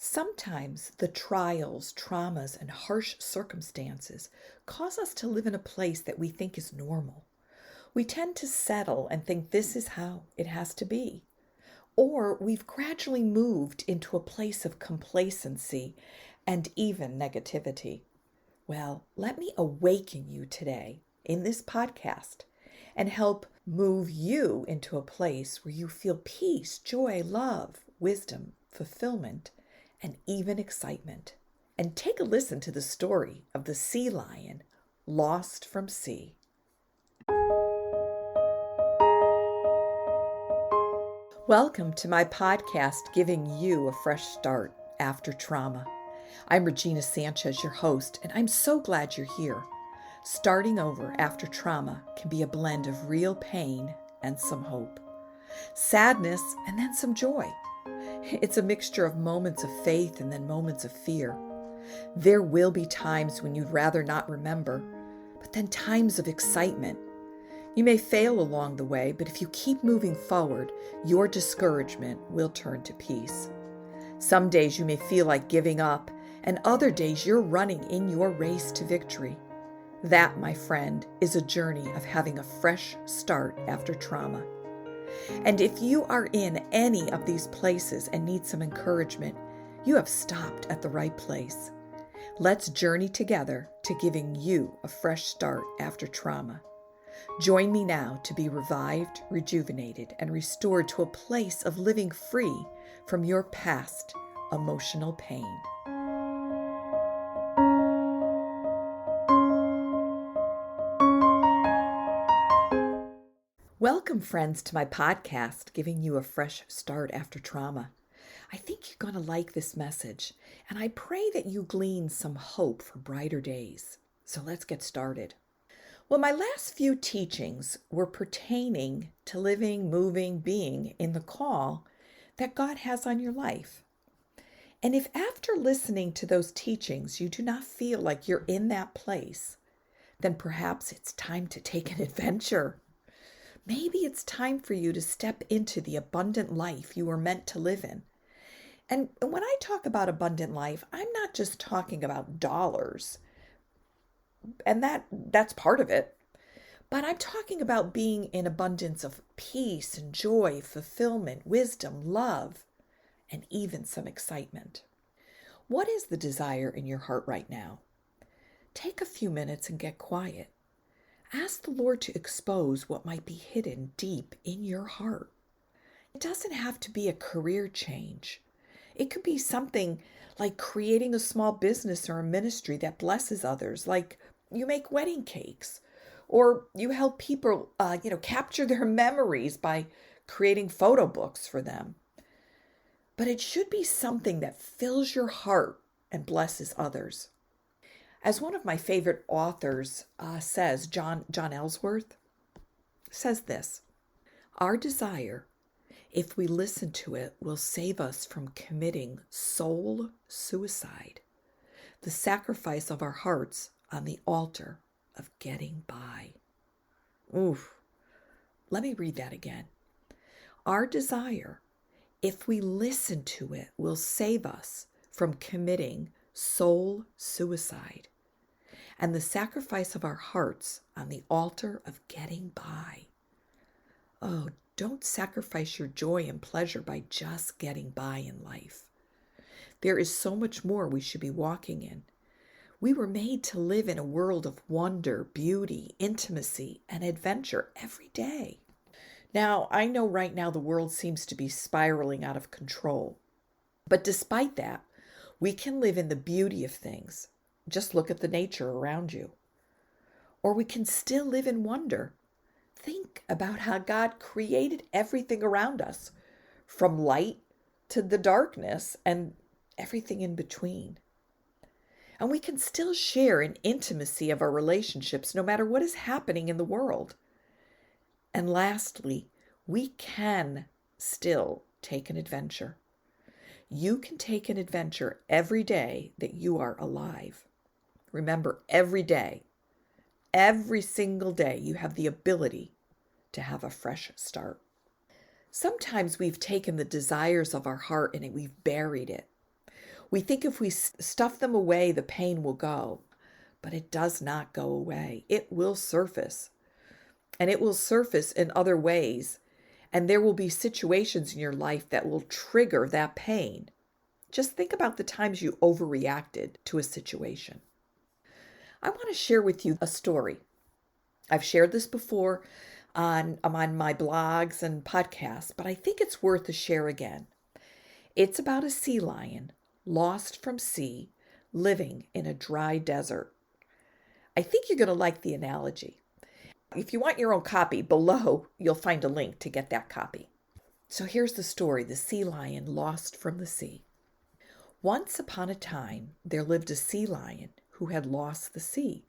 Sometimes the trials, traumas, and harsh circumstances cause us to live in a place that we think is normal. We tend to settle and think this is how it has to be. Or we've gradually moved into a place of complacency and even negativity. Well, let me awaken you today in this podcast and help move you into a place where you feel peace, joy, love, wisdom, fulfillment, and even excitement. And take a listen to the story of the sea lion lost from sea. Welcome to my podcast, giving you a fresh start after trauma. I'm Regina Sanchez, your host, and I'm so glad you're here. Starting over after trauma can be a blend of real pain and some hope, sadness and then some joy. It's a mixture of moments of faith and then moments of fear. There will be times when you'd rather not remember, but then times of excitement. You may fail along the way, but if you keep moving forward, your discouragement will turn to peace. Some days you may feel like giving up, and other days you're running in your race to victory. That, my friend, is a journey of having a fresh start after trauma. And if you are in any of these places and need some encouragement, you have stopped at the right place. Let's journey together to giving you a fresh start after trauma. Join me now to be revived, rejuvenated, and restored to a place of living free from your past emotional pain. Welcome, friends, to my podcast, giving you a fresh start after trauma. I think you're going to like this message, and I pray that you glean some hope for brighter days. So let's get started. Well, my last few teachings were pertaining to living, moving, being in the call that God has on your life. And if after listening to those teachings you do not feel like you're in that place, then perhaps it's time to take an adventure. Maybe it's time for you to step into the abundant life you were meant to live in. And when I talk about abundant life, I'm not just talking about dollars, and that's part of it, but I'm talking about being in abundance of peace and joy, fulfillment, wisdom, love, and even some excitement. What is the desire in your heart right now? Take a few minutes and get quiet. Ask the Lord to expose what might be hidden deep in your heart. It doesn't have to be a career change. It could be something like creating a small business or a ministry that blesses others, like you make wedding cakes, or you help people, capture their memories by creating photo books for them. But it should be something that fills your heart and blesses others. As one of my favorite authors says, John Ellsworth, says this: our desire, if we listen to it, will save us from committing soul suicide, the sacrifice of our hearts on the altar of getting by. Oof. Let me read that again. Our desire, if we listen to it, will save us from committing soul suicide and the sacrifice of our hearts on the altar of getting by. Oh, don't sacrifice your joy and pleasure by just getting by in life. There is so much more we should be walking in. We were made to live in a world of wonder, beauty, intimacy, and adventure every day. Now, I know right now the world seems to be spiraling out of control. But despite that, we can live in the beauty of things. Just look at the nature around you. Or we can still live in wonder. Think about how God created everything around us, from light to the darkness and everything in between. And we can still share in intimacy of our relationships no matter what is happening in the world. And lastly, we can still take an adventure. You can take an adventure every day that you are alive. Remember, every day, every single day, you have the ability to have a fresh start. Sometimes we've taken the desires of our heart and we've buried it. We think if we stuff them away, the pain will go. But it does not go away. It will surface. And it will surface in other ways. And there will be situations in your life that will trigger that pain. Just think about the times you overreacted to a situation. I want to share with you a story. I've shared this before on my blogs and podcasts, but I think it's worth a share again. It's about a sea lion lost from sea, living in a dry desert. I think you're going to like the analogy. If you want your own copy, below you'll find a link to get that copy. So here's the story, the sea lion lost from the sea. Once upon a time, there lived a sea lion who had lost the sea.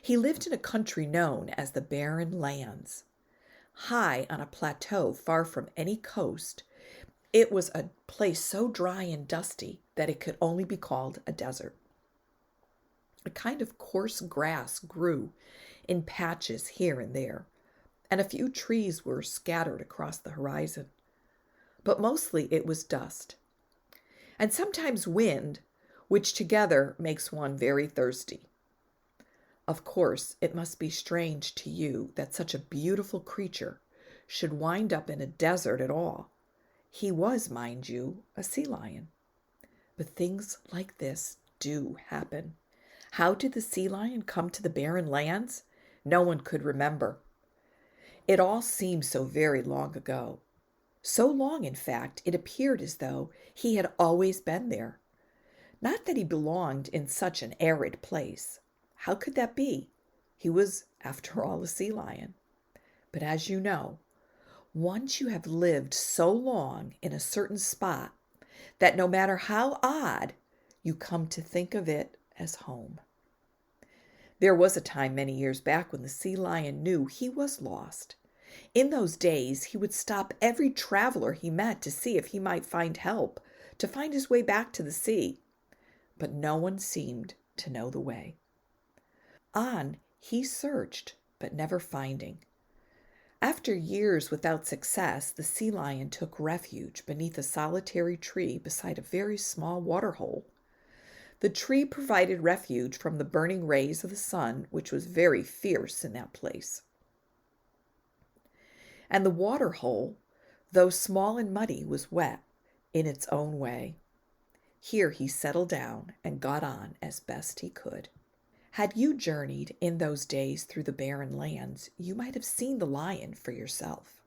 He lived in a country known as the Barren Lands. High on a plateau far from any coast, it was a place so dry and dusty that it could only be called a desert. A kind of coarse grass grew in patches here and there, and a few trees were scattered across the horizon. But mostly it was dust, and sometimes wind, which together makes one very thirsty. Of course, it must be strange to you that such a beautiful creature should wind up in a desert at all. He was, mind you, a sea lion. But things like this do happen. How did the sea lion come to the barren lands? No one could remember. It all seemed so very long ago. So long, in fact, it appeared as though he had always been there. Not that he belonged in such an arid place. How could that be? He was, after all, a sea lion. But as you know, once you have lived so long in a certain spot that no matter how odd, you come to think of it as home. There was a time many years back when the sea lion knew he was lost. In those days, he would stop every traveler he met to see if he might find help, to find his way back to the sea. But no one seemed to know the way. On he searched, but never finding. After years without success, the sea lion took refuge beneath a solitary tree beside a very small water hole. The tree provided refuge from the burning rays of the sun, which was very fierce in that place. And the water hole, though small and muddy, was wet in its own way. Here he settled down and got on as best he could. Had you journeyed in those days through the barren lands, you might have seen the lion for yourself.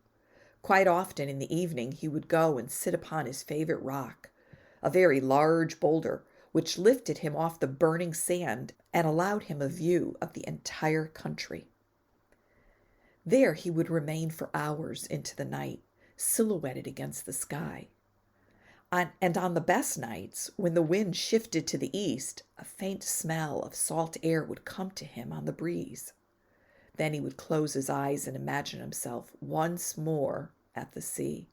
Quite often in the evening he would go and sit upon his favorite rock, a very large boulder, which lifted him off the burning sand and allowed him a view of the entire country. There he would remain for hours into the night, silhouetted against the sky. And on the best nights, when the wind shifted to the east, a faint smell of salt air would come to him on the breeze. Then he would close his eyes and imagine himself once more at the sea.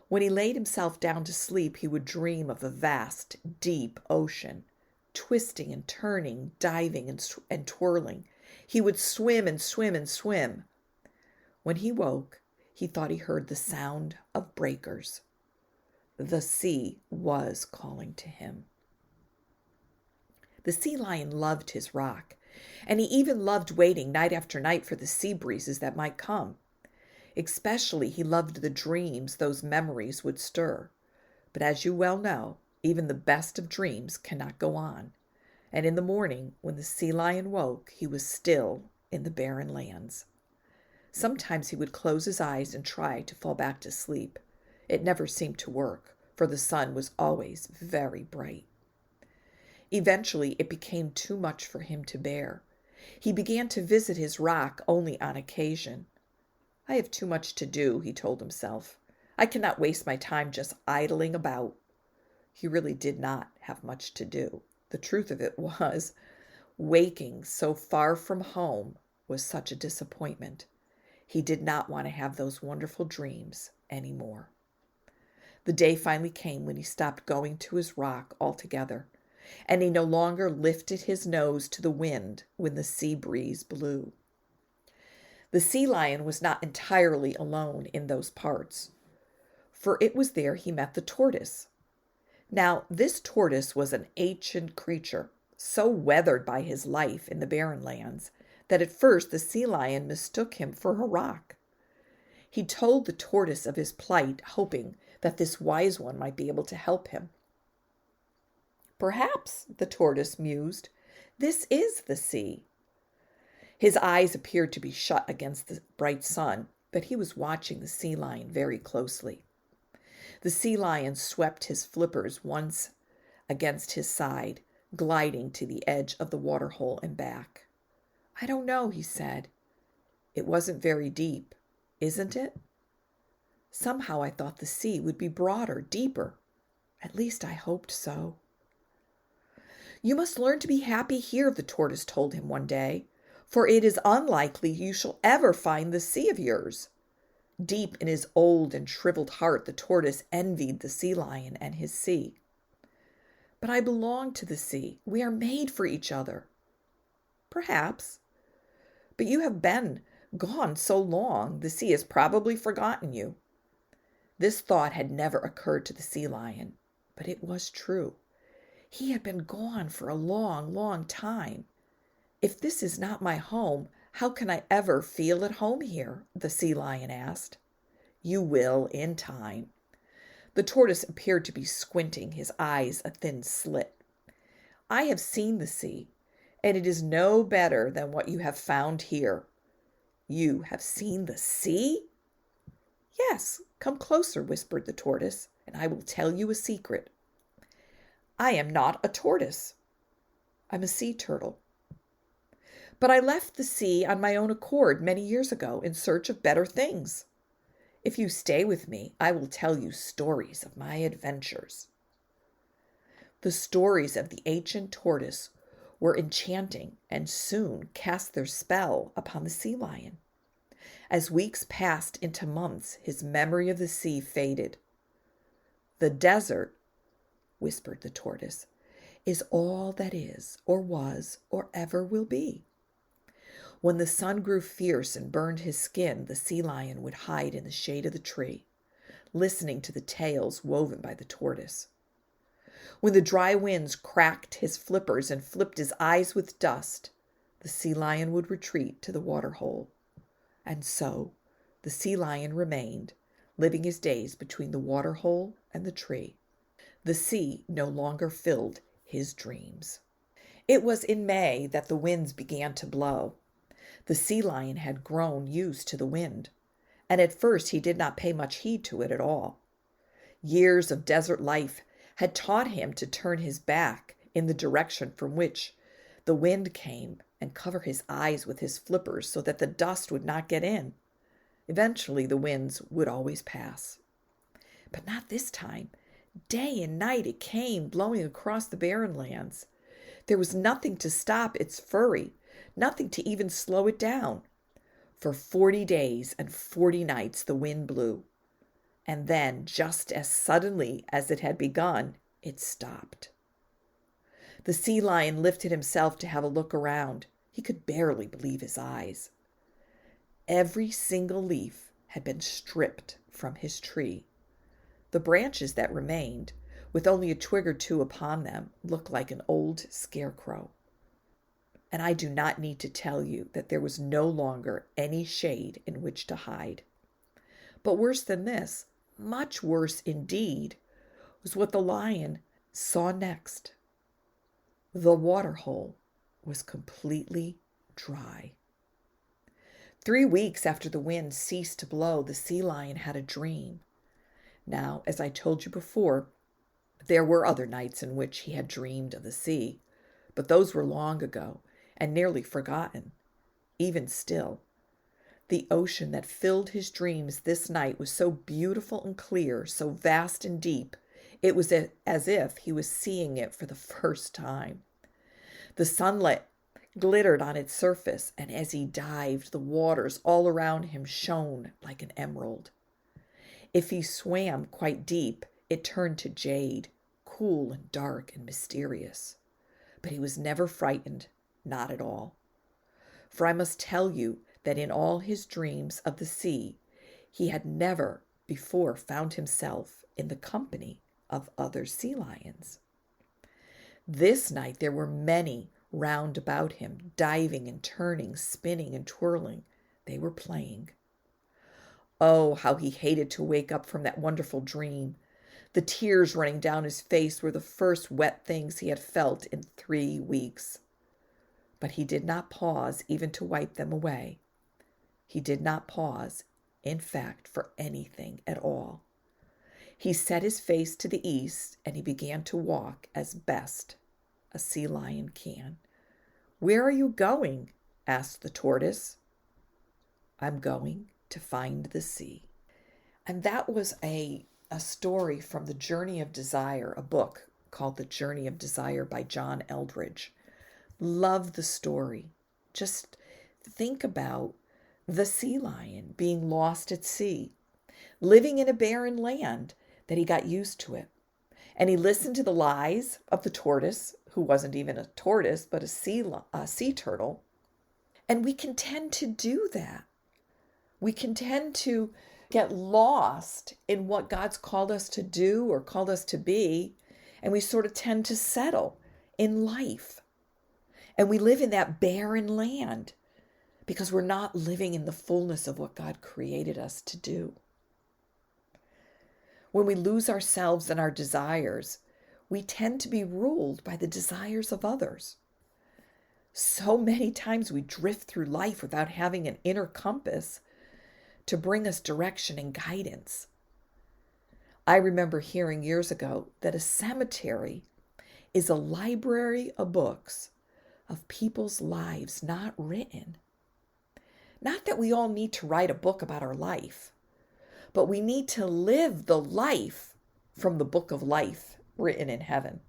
When he laid himself down to sleep, he would dream of a vast, deep ocean, twisting and turning, diving and twirling. He would swim and swim and swim. When he woke, he thought he heard the sound of breakers. The sea was calling to him. The sea lion loved his rock, and he even loved waiting night after night for the sea breezes that might come. Especially he loved the dreams those memories would stir. But as you well know, even the best of dreams cannot go on. And in the morning, when the sea lion woke, he was still in the barren lands. Sometimes he would close his eyes and try to fall back to sleep. It never seemed to work, for the sun was always very bright. Eventually, it became too much for him to bear. He began to visit his rock only on occasion. I have too much to do, he told himself. I cannot waste my time just idling about. He really did not have much to do. The truth of it was, waking so far from home was such a disappointment. He did not want to have those wonderful dreams anymore. The day finally came when he stopped going to his rock altogether, and he no longer lifted his nose to the wind when the sea breeze blew. The sea lion was not entirely alone in those parts, for it was there he met the tortoise. Now, this tortoise was an ancient creature, so weathered by his life in the barren lands that at first the sea lion mistook him for a rock. He told the tortoise of his plight, hoping that this wise one might be able to help him. Perhaps, the tortoise mused, this is the sea. His eyes appeared to be shut against the bright sun, but he was watching the sea lion very closely. The sea lion swept his flippers once against his side, gliding to the edge of the waterhole and back. I don't know, he said. It wasn't very deep, isn't it? Somehow I thought the sea would be broader, deeper. At least I hoped so. You must learn to be happy here, the tortoise told him one day, for it is unlikely you shall ever find the sea of yours. Deep in his old and shriveled heart, the tortoise envied the sea lion and his sea. But I belong to the sea. We are made for each other. Perhaps. But you have been gone so long, the sea has probably forgotten you. This thought had never occurred to the sea lion, but it was true. He had been gone for a long, long time. If this is not my home, how can I ever feel at home here? The sea lion asked. You will in time. The tortoise appeared to be squinting, his eyes a thin slit. I have seen the sea, and it is no better than what you have found here. You have seen the sea? Yes, come closer, whispered the tortoise, and I will tell you a secret. I am not a tortoise. I'm a sea turtle. But I left the sea on my own accord many years ago in search of better things. If you stay with me, I will tell you stories of my adventures. The stories of the ancient tortoise were enchanting and soon cast their spell upon the sea lion. As weeks passed into months, his memory of the sea faded. The desert, whispered the tortoise, is all that is, or was, or ever will be. When the sun grew fierce and burned his skin, the sea lion would hide in the shade of the tree, listening to the tales woven by the tortoise. When the dry winds cracked his flippers and flipped his eyes with dust, the sea lion would retreat to the waterhole. And so the sea lion remained, living his days between the waterhole and the tree. The sea no longer filled his dreams. It was in May that the winds began to blow. The sea lion had grown used to the wind, and at first he did not pay much heed to it at all. Years of desert life had taught him to turn his back in the direction from which the wind came and cover his eyes with his flippers so that the dust would not get in. Eventually, the winds would always pass. But not this time. Day and night it came, blowing across the barren lands. There was nothing to stop its fury, nothing to even slow it down. For 40 days and 40 nights the wind blew. And then, just as suddenly as it had begun, it stopped. The sea lion lifted himself to have a look around. He could barely believe his eyes. Every single leaf had been stripped from his tree. The branches that remained, with only a twig or two upon them, looked like an old scarecrow. And I do not need to tell you that there was no longer any shade in which to hide. But worse than this, much worse indeed, was what the lion saw next. The waterhole was completely dry. 3 weeks after the wind ceased to blow, the sea lion had a dream. Now, as I told you before, there were other nights in which he had dreamed of the sea, but those were long ago and nearly forgotten. Even still, the ocean that filled his dreams this night was so beautiful and clear, so vast and deep, it was as if he was seeing it for the first time. The sunlight glittered on its surface, and as he dived, the waters all around him shone like an emerald. If he swam quite deep, it turned to jade, cool and dark and mysterious. But he was never frightened, not at all. For I must tell you that in all his dreams of the sea, he had never before found himself in the company of other sea lions. This night there were many round about him, diving and turning, spinning and twirling. They were playing. Oh, how he hated to wake up from that wonderful dream. The tears running down his face were the first wet things he had felt in 3 weeks. But he did not pause even to wipe them away. He did not pause, in fact, for anything at all. He set his face to the east, and he began to walk as best a sea lion can. "Where are you going?" asked the tortoise. "I'm going to find the sea." And that was a story from The Journey of Desire, a book called The Journey of Desire by John Eldredge. Love the story. Just think about the sea lion being lost at sea, living in a barren land that he got used to it. And he listened to the lies of the tortoise, who wasn't even a tortoise, but a sea turtle. And we can tend to do that. We can tend to get lost in what God's called us to do or called us to be, and we sort of tend to settle in life. And we live in that barren land because we're not living in the fullness of what God created us to do. When we lose ourselves and our desires, we tend to be ruled by the desires of others. So many times we drift through life without having an inner compass to bring us direction and guidance. I remember hearing years ago that a cemetery is a library of books of people's lives not written. Not that we all need to write a book about our life, but we need to live the life from the book of life written in heaven.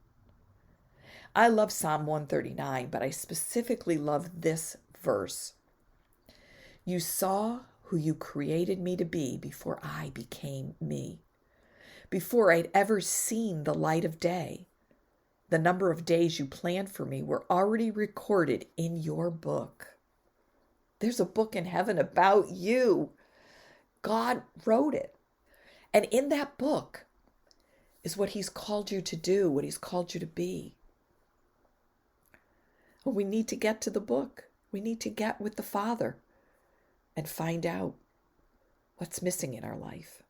I love Psalm 139, but I specifically love this verse. "You saw who you created me to be before I became me, before I'd ever seen the light of day. The number of days you planned for me were already recorded in your book." There's a book in heaven about you. God wrote it. And in that book is what he's called you to do, what he's called you to be. We need to get to the book. We need to get with the Father and find out what's missing in our life.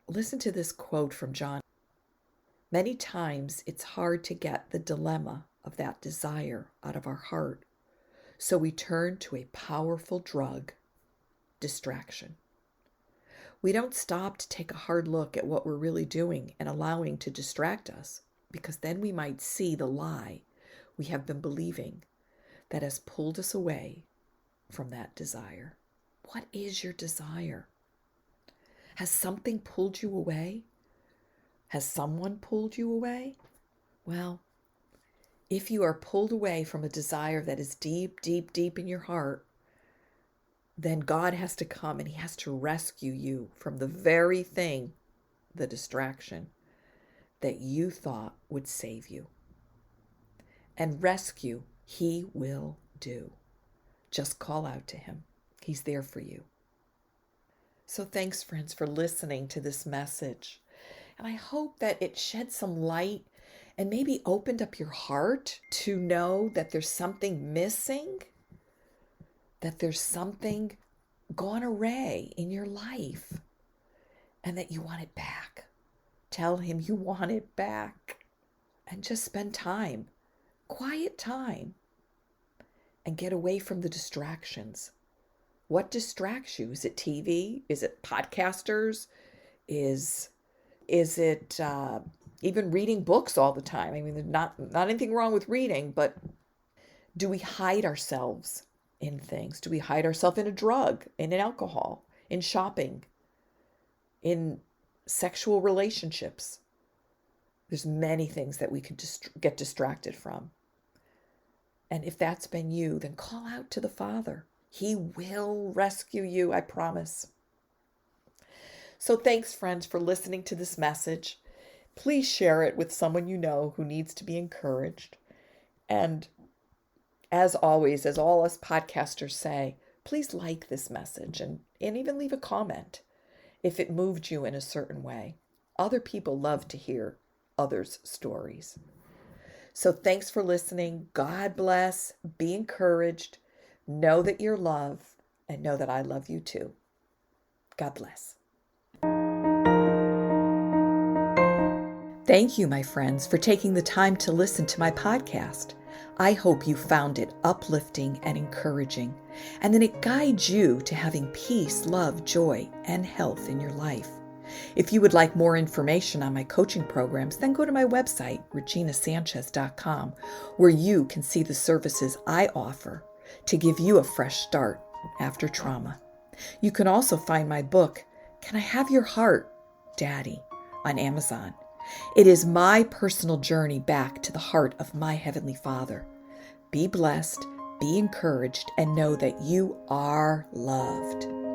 Listen to this quote from John. "Many times it's hard to get the dilemma of that desire out of our heart, so we turn to a powerful drug, distraction. We don't stop to take a hard look at what we're really doing and allowing to distract us, because then we might see the lie we have been believing that has pulled us away from that desire." What is your desire? Has something pulled you away? Has someone pulled you away? Well, if you are pulled away from a desire that is deep, deep, deep in your heart, then God has to come and he has to rescue you from the very thing, the distraction, that you thought would save you. And rescue he will do. Just call out to him. He's there for you. So thanks, friends, for listening to this message. And I hope that it shed some light and maybe opened up your heart to know that there's something missing, that there's something gone awry in your life, and that you want it back. Tell him you want it back. And just spend time, quiet time, and get away from the distractions. What distracts you? Is it TV? Is it podcasters? Is it even reading books all the time? I mean, there's not anything wrong with reading, but do we hide ourselves in things? Do we hide ourselves in a drug, in an alcohol, in shopping, in sexual relationships? There's many things that we could get distracted from. And if that's been you, then call out to the Father. He will rescue you, I promise. So thanks, friends, for listening to this message. Please share it with someone you know who needs to be encouraged. And as always, as all us podcasters say, please like this message and even leave a comment if it moved you in a certain way. Other people love to hear others' stories. So thanks for listening. God bless. Be encouraged. Know that you're loved, and know that I love you too. God bless. Thank you, my friends, for taking the time to listen to my podcast. I hope you found it uplifting and encouraging, and that it guides you to having peace, love, joy, and health in your life. If you would like more information on my coaching programs, then go to my website, reginasanchez.com, where you can see the services I offer to give you a fresh start after trauma. You can also find my book, Can I Have Your Heart, Daddy, on Amazon. It is my personal journey back to the heart of my Heavenly Father. Be blessed, be encouraged, and know that you are loved.